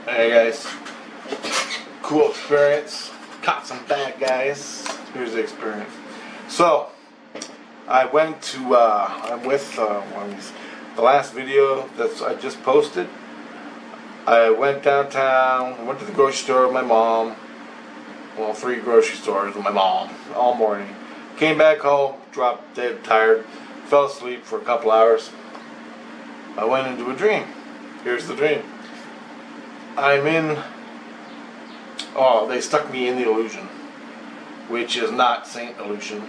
Hey guys, cool experience. Caught some bad guys. Here's the experience. So, I went to, I'm with one of these, the last video that I just posted. I went downtown, went to the grocery store with my mom. Well, 3 grocery stores with my mom all morning. Came back home, dropped dead tired, fell asleep for a couple hours. I went into a dream. Here's the dream. They stuck me in the Illusion, which is not St. Illusion,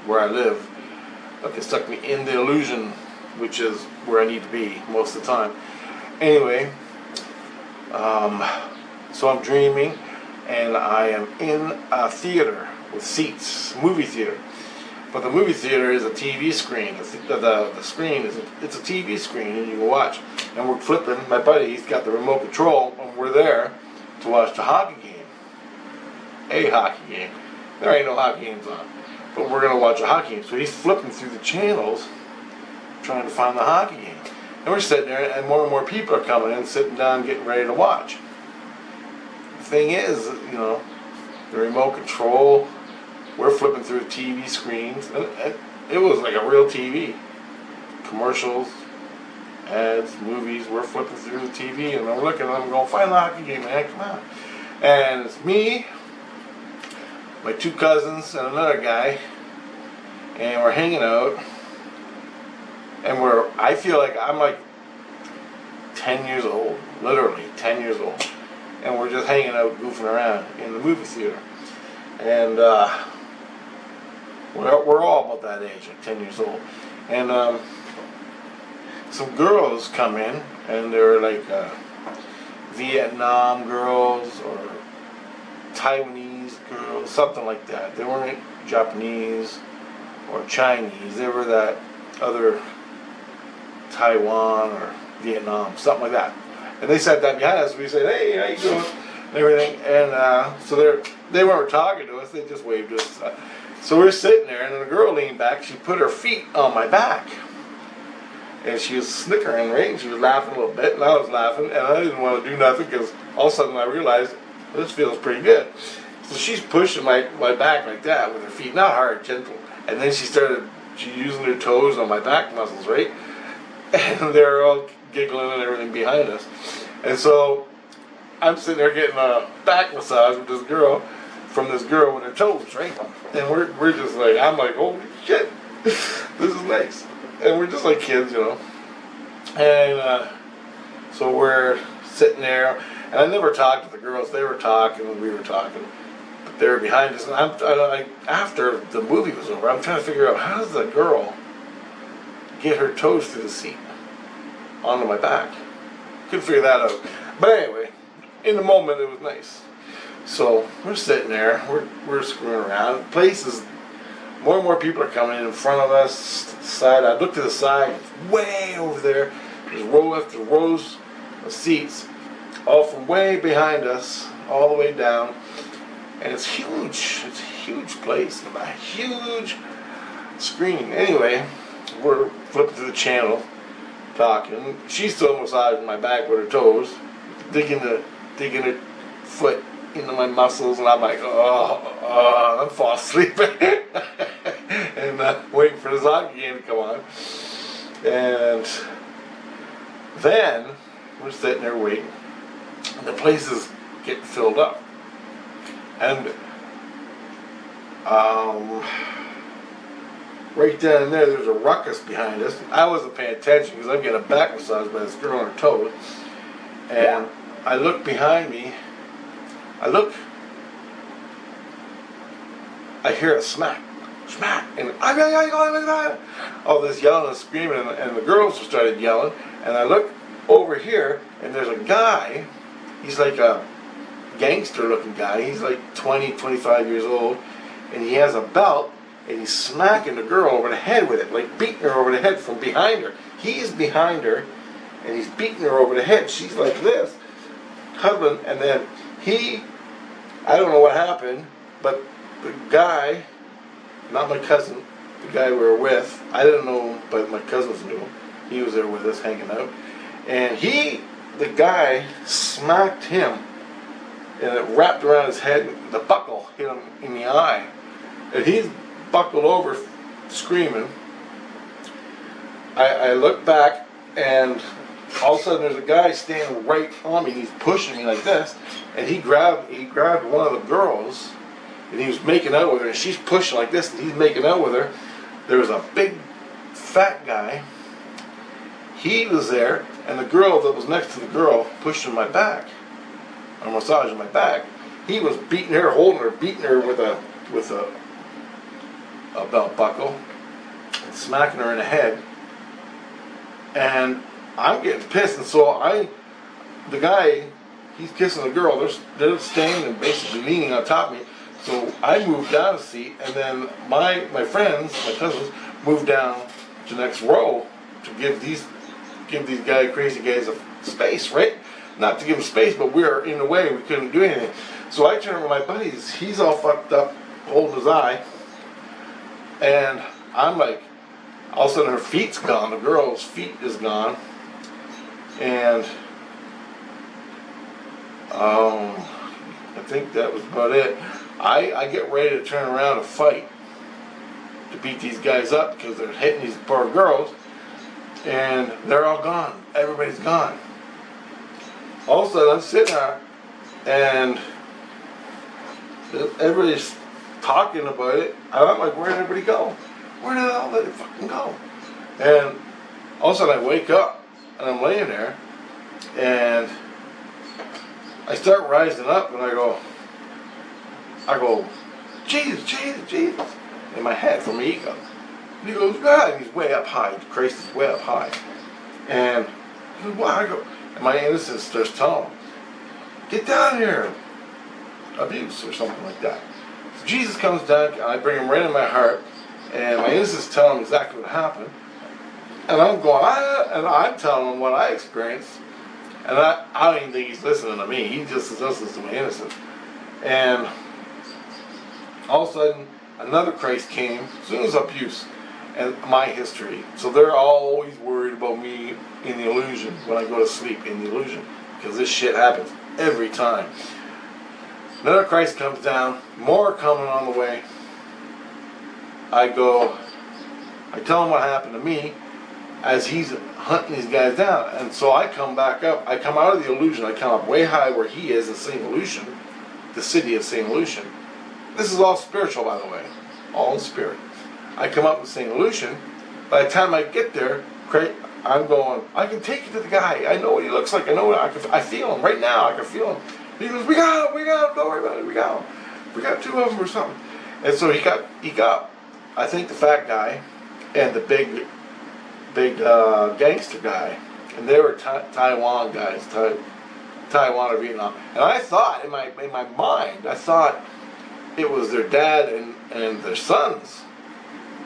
where I live, but they stuck me in the Illusion, which is where I need to be most of the time. Anyway, so I'm dreaming, and I am in a theater with seats, movie theater. But the movie theater is a TV screen. The screen it's a TV screen, and you can watch. And we're flipping. My buddy, he's got the remote control, and we're there to watch the hockey game. A hockey game. There ain't no hockey games on, but we're gonna watch a hockey game. So he's flipping through the channels, trying to find the hockey game. And we're sitting there, and more people are coming in, sitting down, getting ready to watch. The thing is, the remote control. We're flipping through TV screens, and it was like a real TV. Commercials, ads, movies. We're flipping through the TV, and I'm looking, and I'm going, find the hockey game, man, come on. And it's me, my 2 cousins, and another guy, and we're hanging out, and I feel like I'm like 10 years old, literally 10 years old, and we're just hanging out, goofing around in the movie theater. And we're all about that age, like 10 years old. And some girls come in, and they're like Vietnam girls or Taiwanese girls, something like that. They weren't Japanese or Chinese. They were that other Taiwan or Vietnam, something like that. And they sat down behind us. We said, "Hey, how you doing?" and everything. And so they weren't talking to us. They just waved us. So we're sitting there, and then the girl leaned back. She put her feet on my back, and she was snickering, right? And she was laughing a little bit, and I was laughing, and I didn't want to do nothing because all of a sudden I realized this feels pretty good. So she's pushing my back like that with her feet, not hard, gentle. And then she's using her toes on my back muscles, right? And they're all giggling and everything behind us. And so I'm sitting there getting a back massage with this girl, from this girl with her toes, right? And we're just like, I'm like, holy shit, this is nice. And we're just like kids, And so we're sitting there, and I never talked to the girls. They were talking, and we were talking, but they were behind us. And after the movie was over, I'm trying to figure out, how does the girl get her toes through the seat onto my back? Couldn't figure that out. But anyway, in the moment, it was nice. So we're sitting there, we're screwing around. The place is, more and more people are coming in front of us. Side, I look to the side, it's way over there. There's row after rows of seats, all from way behind us, all the way down. And it's huge. It's a huge place, a huge screen. Anyway, we're flipping through the channel, talking. She's still massaging my back with her toes, digging her foot into my muscles, and I'm like, I'm falling asleep and waiting for the hockey game to come on. And then we're sitting there waiting, and the place is getting filled up, and right down there, there's a ruckus behind us. I wasn't paying attention because I'm getting a back massage by this girl on her toes, and I look behind me. I hear a smack, and all this yelling and screaming, and the girls started yelling, and I look over here, and there's a guy. He's like a gangster-looking guy. He's like 20, 25 years old, and he has a belt, and he's smacking the girl over the head with it, like beating her over the head from behind her. He's behind her, and he's beating her over the head. She's like this, huddling, and then I don't know what happened, but the guy, not my cousin, the guy we were with, I didn't know him, but my cousins knew him. He was there with us hanging out. And he the guy smacked him, and it wrapped around his head. The buckle hit him in the eye, and he's buckled over, screaming. I look back, and all of a sudden there's a guy standing right on me. He's pushing me like this, and he grabbed one of the girls, and he was making out with her. And she's pushing like this, and he's making out with her. There was a big, fat guy. He was there, and the girl that was next to the girl pushing my back, or massaging my back. He was beating her, holding her, beating her with a belt buckle, and smacking her in the head. And I'm getting pissed, and so the guy, he's kissing the girl. They're standing and basically leaning on top of me. So I moved down a seat, and then my friends, my cousins, moved down to the next row to give these crazy guys a space, right? Not to give them space, but we were in the way. We couldn't do anything. So I turned to my buddies. He's all fucked up, holding his eye, and I'm like, all of a sudden her feet's gone. The girl's feet is gone, and I think that was about it. I get ready to turn around and fight to beat these guys up because they're hitting these poor girls, and they're all gone. Everybody's gone. All of a sudden I'm sitting there, and everybody's talking about it. I'm like, where did everybody go? Where the hell did it fucking go? And all of a sudden I wake up, and I'm laying there, and I start rising up, and I go, Jesus, Jesus, Jesus, in my head from my ego. And he goes, God, and he's way up high. Christ is way up high. And he goes, well, I go, and my innocence starts telling him, get down here. Abuse or something like that. So Jesus comes down, and I bring him right in my heart, and my innocence telling him exactly what happened. And I'm going, and I'm telling him what I experienced. And I don't even think he's listening to me. He just listens to my innocence. And all of a sudden, another Christ came, as soon as abuse, and my history. So they're always worried about me in the illusion when I go to sleep in the illusion, because this shit happens every time. Another Christ comes down, more coming on the way. I tell him what happened to me as he's hunting these guys down. And so I come back up, I come out of the illusion, I come up way high where he is in St. Lucian, the city of St. Lucian. This is all spiritual, by the way, all in spirit. I come up with St. Lucian. By the time I get there, I'm going, I can take you to the guy. I know what he looks like. I feel him right now. I can feel him. He goes, we got him, don't worry about it, we got him. We got two of them or something. And so he got, I think, the fat guy and the big gangster guy. And they were Taiwan guys, Taiwan or Vietnam. And I thought, in my mind, I thought it was their dad and their sons.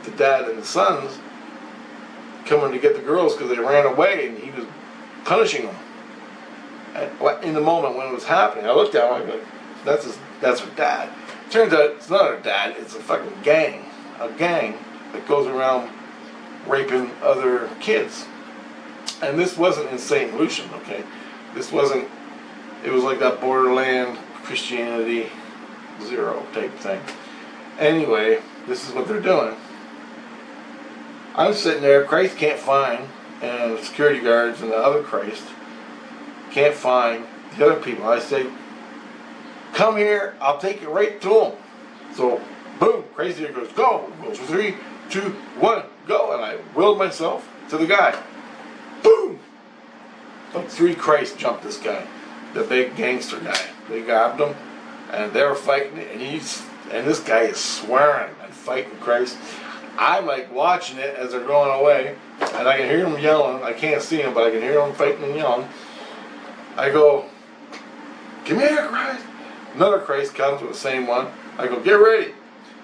The dad and the sons coming to get the girls because they ran away, and he was punishing them. And in the moment when it was happening, I looked at him, I go, that's her dad. Turns out it's not her dad, it's a fucking gang. A gang that goes around raping other kids. And this wasn't in St. Lucian, okay? This wasn't, it was like that borderland Christianity 0 type thing. Anyway, this is what they're doing. I'm sitting there, Christ can't find, and the security guards and the other Christ can't find the other people. I say, come here, I'll take you right to them. So, boom, Christ here goes, go. Goes 3, 2, 1, go. And I willed myself to the guy. Boom! Like 3 Christ jumped this guy, the big gangster guy. They grabbed him, and they were fighting, and this guy is swearing and fighting Christ. I'm like watching it as they're going away, and I can hear them yelling. I can't see them, but I can hear them fighting and yelling. I go, come here, Christ. Another Christ comes with the same one. I go, get ready.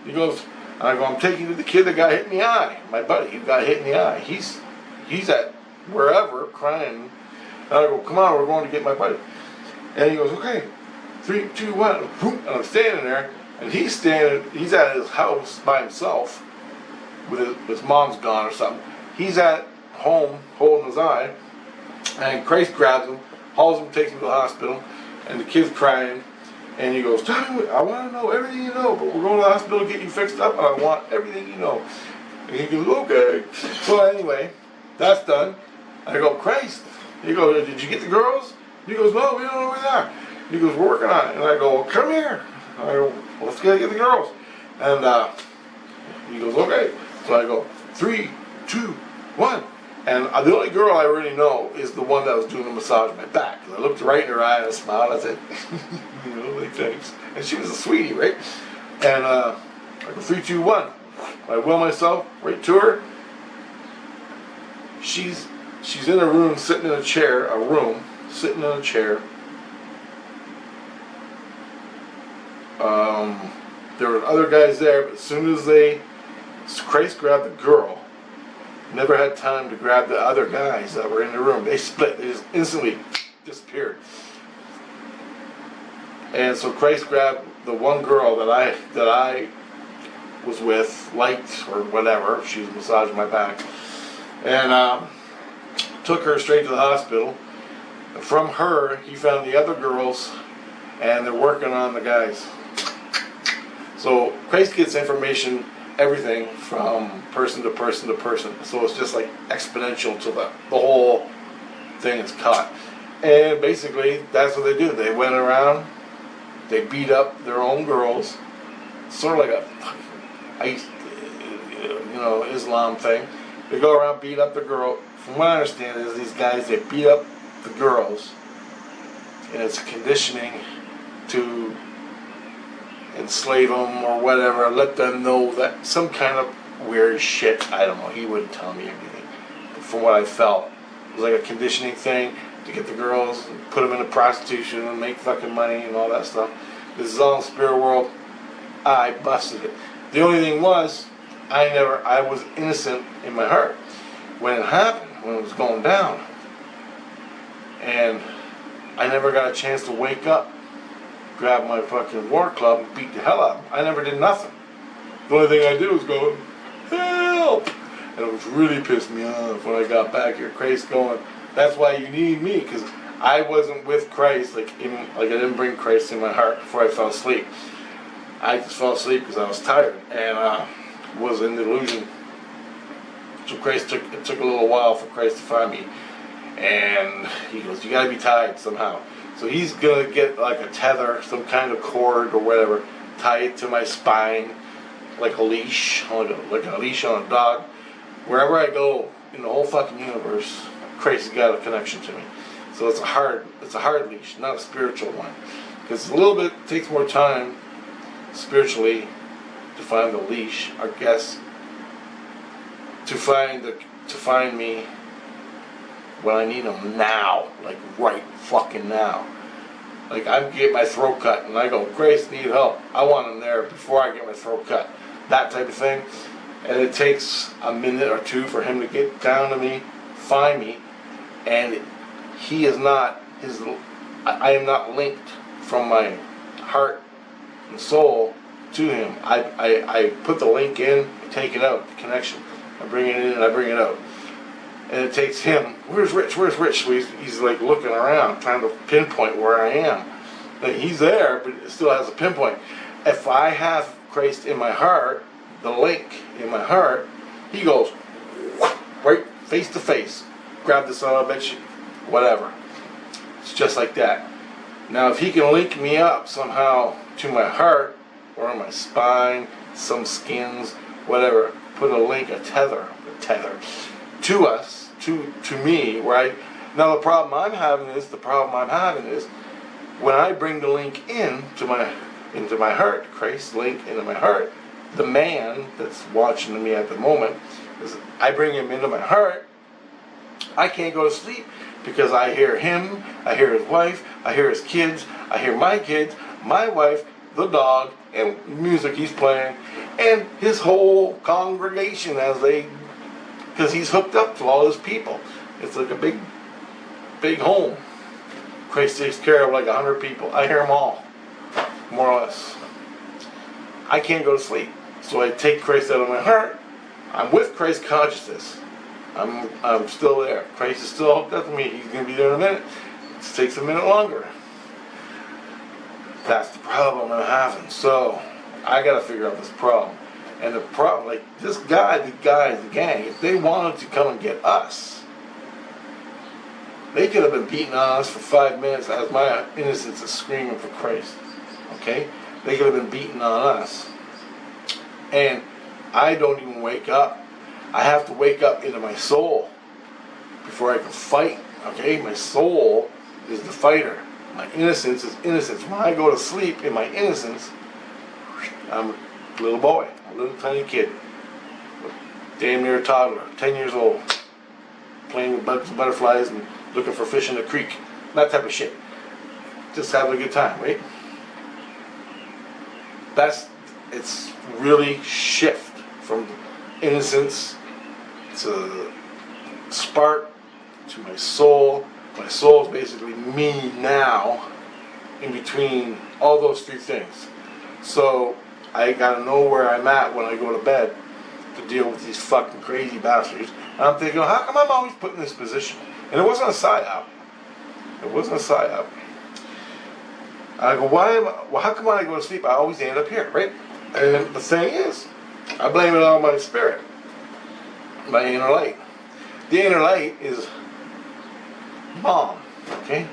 He goes, I go, I'm taking you to the kid that got hit in the eye. My buddy, he got hit in the eye. He's at wherever, crying. And I go, come on, we're going to get my buddy. And he goes, okay, 3, 2, 1. And I'm standing there, and he's at his house by himself, with his mom's gone or something. He's at home holding his eye, and Christ grabs him, hauls him, takes him to the hospital, and the kid's crying. And he goes, "Tell me, I want to know everything you know, but we're going to the hospital to get you fixed up, and I want everything you know." And he goes, "Okay." So anyway, that's done. I go, "Christ." He goes, "Did you get the girls?" He goes, "No, we don't know where they are." He goes, "We're working on it." And I go, "Come here." I go, "Let's get the girls." And he goes, "Okay." So I go, 3, 2, 1. And the only girl I really know is the one that was doing the massage on my back. I looked right in her eye and I smiled. I said, "You know, like, thanks." And she was a sweetie, right? And I go, 3, 2, 1. I will myself right to her. She's in a room, sitting in a chair, sitting in a chair. There were other guys there, but as soon as Christ grabbed the girl, never had time to grab the other guys that were in the room. They split. They just instantly disappeared. And so Christ grabbed the one girl that I was with, liked or whatever. She was massaging my back, and took her straight to the hospital. From her, he found the other girls, and they're working on the guys. So Christ gets information, everything from person to person to person. So it's just like exponential to the whole thing is caught. And basically, that's what they do. They went around, they beat up their own girls, sort of like a Islam thing. They go around, beat up the girl. From what I understand is these guys, they beat up the girls, and it's conditioning to enslave them or whatever, let them know that some kind of weird shit. I don't know, he wouldn't tell me anything. But from what I felt, it was like a conditioning thing to get the girls and put them into prostitution and make fucking money and all that stuff. This is all in the spirit world. I busted it. The only thing was, I was innocent in my heart when it happened, when it was going down. And I never got a chance to wake up, grab my fucking war club and beat the hell out of them. I never did nothing. The only thing I did was go, "Help!" And it was really pissed me off when I got back here. Christ going, "That's why you need me," because I wasn't with Christ, like I didn't bring Christ in my heart before I fell asleep. I just fell asleep because I was tired and was in delusion. So it took a little while for Christ to find me. And he goes, "You gotta be tied somehow." So he's gonna get like a tether, some kind of cord or whatever, tie it to my spine, like a leash, like a leash on a dog. Wherever I go in the whole fucking universe, Christ has got a connection to me. So it's a hard leash, not a spiritual one, because takes more time spiritually to find the leash, I guess, to find me when I need them now, like right fucking now. Like I get my throat cut and I go, "Grace, need help. I want him there before I get my throat cut." That type of thing. And it takes a minute or two for him to get down to me, find me, and I am not linked from my heart and soul to him. I put the link in, take it out, the connection. I bring it in and I bring it out. And it takes him, "Where's Rich? Where's Rich?" So he's like looking around, trying to pinpoint where I am. Like he's there, but it still has a pinpoint. If I have Christ in my heart, the link in my heart, he goes right face to face. Grab this son of a bitch, whatever. It's just like that. Now, if he can link me up somehow to my heart or my spine, some skins, whatever, put a link, a tether to us. To me, right? Now the problem I'm having is when I bring the link into my heart, Christ's link into my heart, the man that's watching me at the moment, I bring him into my heart, I can't go to sleep because I hear him, I hear his wife, I hear his kids, I hear my kids, my wife, the dog, and music he's playing, and his whole congregation because he's hooked up to all his people. It's like a big home. Christ takes care of like 100 people. I hear them all, more or less. I can't go to sleep. So I take Christ out of my heart. I'm with Christ consciousness. I'm still there. Christ is still hooked up to me. He's going to be there in a minute. just takes a minute longer. That's the problem I'm having. So I gotta figure out this problem. And the problem, like this guy, the gang, if they wanted to come and get us, they could have been beating on us for 5 minutes as my innocence is screaming for Christ. Okay? They could have been beating on us. And I don't even wake up. I have to wake up into my soul before I can fight. Okay? My soul is the fighter. My innocence is innocence. When I go to sleep in my innocence, I'm a little boy, a little tiny kid, damn near a toddler, 10 years old, playing with bugs and butterflies and looking for fish in the creek. That type of shit. Just having a good time, right? It's really shift from innocence to spark to my soul. My soul is basically me now in between all those three things. So I gotta know where I'm at when I go to bed to deal with these fucking crazy bastards. And I'm thinking, how come I'm always put in this position? And it wasn't a psyop. It wasn't a psyop. I go, how come when I go to sleep I always end up here, right? And the thing is, I blame it on my spirit, my inner light. The inner light is Mom, okay?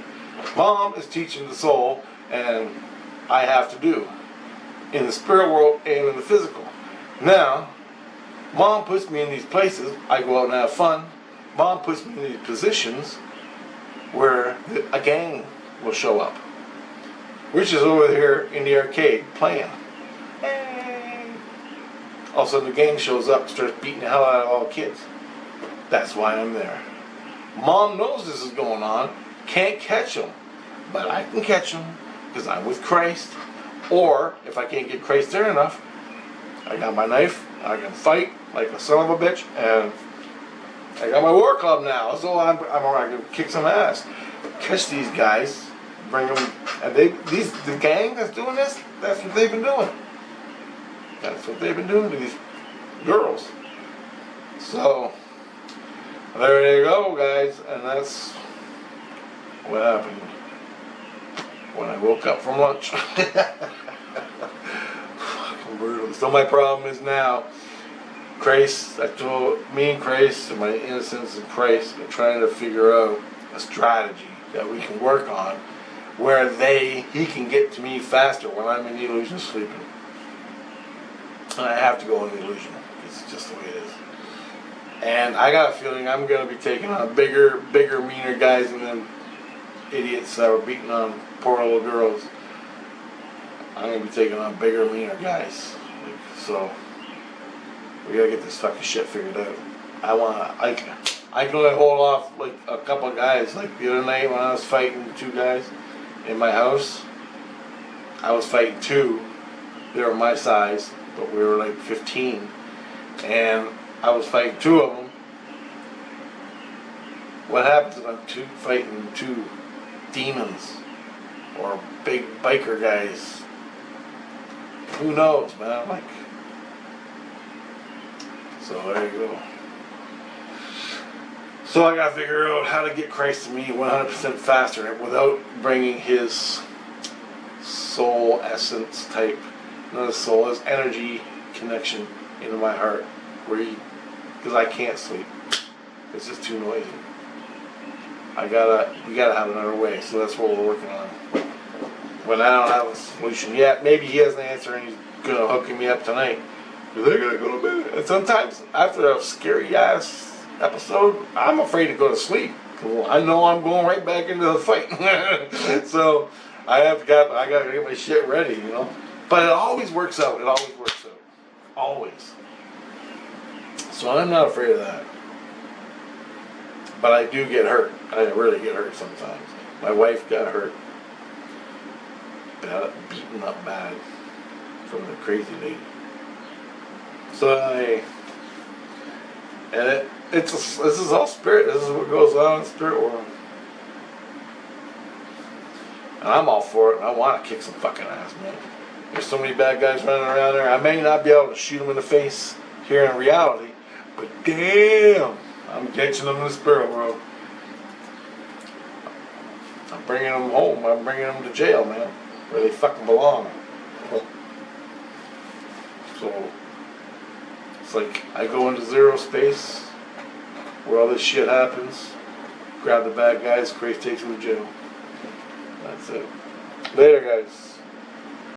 Mom is teaching the soul, and I have to do in the spirit world and in the physical. Now, Mom puts me in these places. I go out and have fun. Mom puts me in these positions where a gang will show up. Rich is over here in the arcade playing. Hey. All of a sudden the gang shows up and starts beating the hell out of all the kids. That's why I'm there. Mom knows this is going on, can't catch them, but I can catch them because I'm with Christ. Or if I can't get Christ there enough, I got my knife, I can fight like a son of a bitch, and I got my war club now, so I can kick some ass. Catch these guys, bring them, and the gang that's doing this, that's what they've been doing. That's what they've been doing to these girls. So there you go, guys, and that's what happened when I woke up from lunch. Fucking brutal. So my problem is now, Christ, I told me and Christ and my innocence in Christ are trying to figure out a strategy that we can work on where he can get to me faster when I'm in the illusion sleeping. And I have to go in the illusion. It's just the way it is. And I got a feeling I'm going to be taking on bigger, meaner guys than them idiots that were beating on poor little girls. I'm going to be taking on bigger, meaner guys. So we got to get this fucking shit figured out. I can only hold off like a couple of guys. Like the other night when I was fighting 2 guys in my house, I was fighting 2. They were my size, but we were like 15. And I was fighting 2 of them. What happens if I'm fighting 2 demons or big biker guys? Who knows, man? Like, so there you go. So I gotta figure out how to get Christ to me 100% faster without bringing his soul essence type, not his soul, his energy connection into my heart. Because I can't sleep. It's just too noisy. We gotta have another way, so that's what we're working on. But I don't have a solution yet. Maybe he has an answer and he's gonna hook me up tonight. Because I gotta go to bed. And sometimes after a scary ass episode, I'm afraid to go to sleep. I know I'm going right back into the fight. So I gotta get my shit ready, you know. But it always works out. It always works out. Always. So I'm not afraid of that. But I do get hurt. I really get hurt sometimes. My wife got hurt. Beaten up bad from the crazy lady. So this is all spirit. This is what goes on in the spirit world. And I'm all for it. And I want to kick some fucking ass, man. There's so many bad guys running around there. I may not be able to shoot them in the face here in reality, but damn, I'm catching them in the spirit world. I'm bringing them home. I'm bringing them to jail, man, where they fucking belong. So it's like I go into zero space where all this shit happens. Grab the bad guys. Crazy takes them to jail. That's it. Later, guys.